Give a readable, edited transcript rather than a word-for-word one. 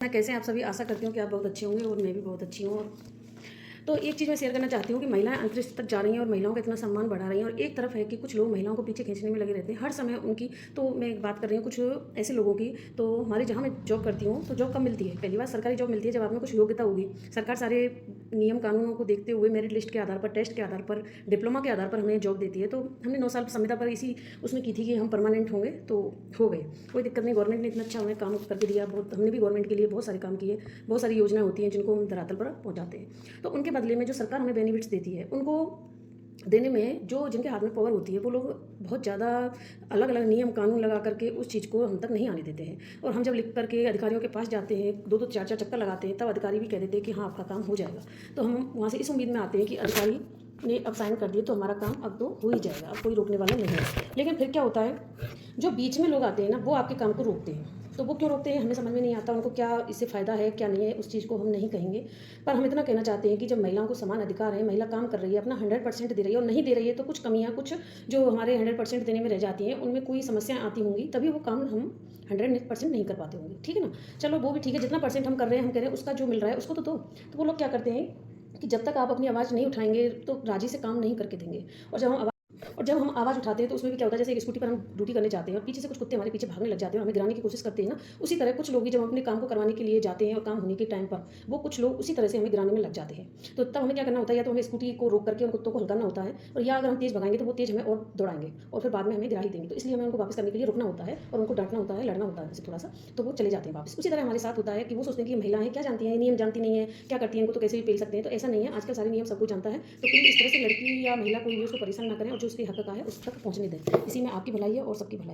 मैं कैसे आप सभी आशा करती हूँ कि आप बहुत अच्छे होंगे और मैं भी बहुत अच्छी हूँ। तो एक चीज़ मैं शेयर करना चाहती हूँ कि महिलाएं अंतरिक्ष तक जा रही हैं और महिलाओं का इतना सम्मान बढ़ा रही हैं, और एक तरफ है कि कुछ लोग महिलाओं को पीछे खींचने में लगे रहते हैं हर समय उनकी। तो मैं एक बात कर रही हूँ कुछ ऐसे लोगों की। तो हमारी जहाँ मैं जॉब करती हूँ तो जॉब कब मिलती है? पहली बार सरकारी जॉब मिलती है जब आप में कुछ योग्यता होगी। सरकार सारे नियम कानूनों को देखते हुए मेरिट लिस्ट के आधार पर, टेस्ट के आधार पर, डिप्लोमा के आधार पर हमें जॉब देती है। तो हमने 9 साल संविदा पर इसी उसमें की थी कि हम परमानेंट होंगे, तो हो गए, कोई दिक्कत नहीं। गवर्नमेंट ने इतना अच्छा हमें काम करके दिया, बहुत हमने भी गवर्नमेंट के लिए बहुत सारे काम किए। बहुत सारी योजनाएं होती हैं जिनको हम धरातल पर पहुँचाते हैं। तो उनके बदले में जो सरकार हमें बेनिफिट्स देती है उनको देने में जो जिनके हाथ में पावर होती है वो लोग बहुत ज़्यादा अलग अलग नियम कानून लगा करके उस चीज़ को हम तक नहीं आने देते हैं। और हम जब लिख करके अधिकारियों के पास जाते हैं, 2-2 4-4 चक्कर लगाते हैं, तब अधिकारी भी कह देते हैं कि हाँ आपका काम हो जाएगा। तो हम वहाँ से इस उम्मीद में आते हैं कि अधिकारी ने अब साइन कर दिए तो हमारा काम अब तो हो ही जाएगा, अब कोई रोकने वाला नहीं है। लेकिन फिर क्या होता है, जो बीच में लोग आते हैं ना वो आपके काम को रोकते हैं। तो वो क्यों रोकते हैं हमें समझ में नहीं आता, उनको क्या इससे फ़ायदा है क्या नहीं है उस चीज़ को हम नहीं कहेंगे। पर हम इतना कहना चाहते हैं कि जब महिलाओं को समान अधिकार है, महिला काम कर रही है, अपना 100% दे रही है, और नहीं दे रही है तो कुछ कमियां, कुछ जो हमारे 100% देने में रह जाती हैं उनमें कोई समस्याएं आती होंगी, तभी वो काम हम 100% नहीं कर पाते होंगे। ठीक है ना? चलो वो भी ठीक है, जितना परसेंट हम कर रहे हैं, हम कह रहे हैं उसका जो मिल रहा है उसको तो दो। तो वो लोग क्या करते हैं कि जब तक आप अपनी आवाज़ नहीं उठाएंगे तो राजी से काम नहीं करके देंगे। और जब हम आवाज़ उठाते हैं तो उसमें भी क्या होता है, जैसे एक स्कूटी पर हम ड्यूटी करने जाते हैं और पीछे से कुछ कुत्ते हमारे पीछे भागने लग जाते हैं और हमें गिराने की कोशिश करते हैं ना, उसी तरह कुछ लोग भी जब अपने काम को करवाने के लिए जाते हैं और काम होने के टाइम पर वो कुछ लोग उसी तरह से हमें गिराने में लग जाते हैं। तो तब हमें क्या करना होता है, या तो हमें स्कूटी को रोक करके उन कुत्तों को हल्काना होता है, और या अगर हम तेज़ भगाएंगे तो वो तेज़ हमें और दौड़ाएंगे और फिर बाद में हमें गिरा ही देंगे। तो इसलिए हमें उनको वापस करने के लिए रुकना होता है और उनको डांटना होता है, लड़ना होता है उनसे थोड़ा सा, तो वो चले जाते हैं वापस। उसी तरह हमारे साथ होता है कि वो सोचते हैं कि महिलाएं क्या जानती हैं, नियम जानती नहीं है, क्या करती हैं, इनको तो कैसे भी पेल सकते हैं। तो ऐसा नहीं है, आजकल सारे नियम सब कुछ जानता है। तो प्लीज़ इस तरह से लड़की या महिला कोई भी उसको परेशान ना करें और जो उसके हक का है उस तक पहुँचने दें। इसी में आपकी भलाई है और सबकी भलाई।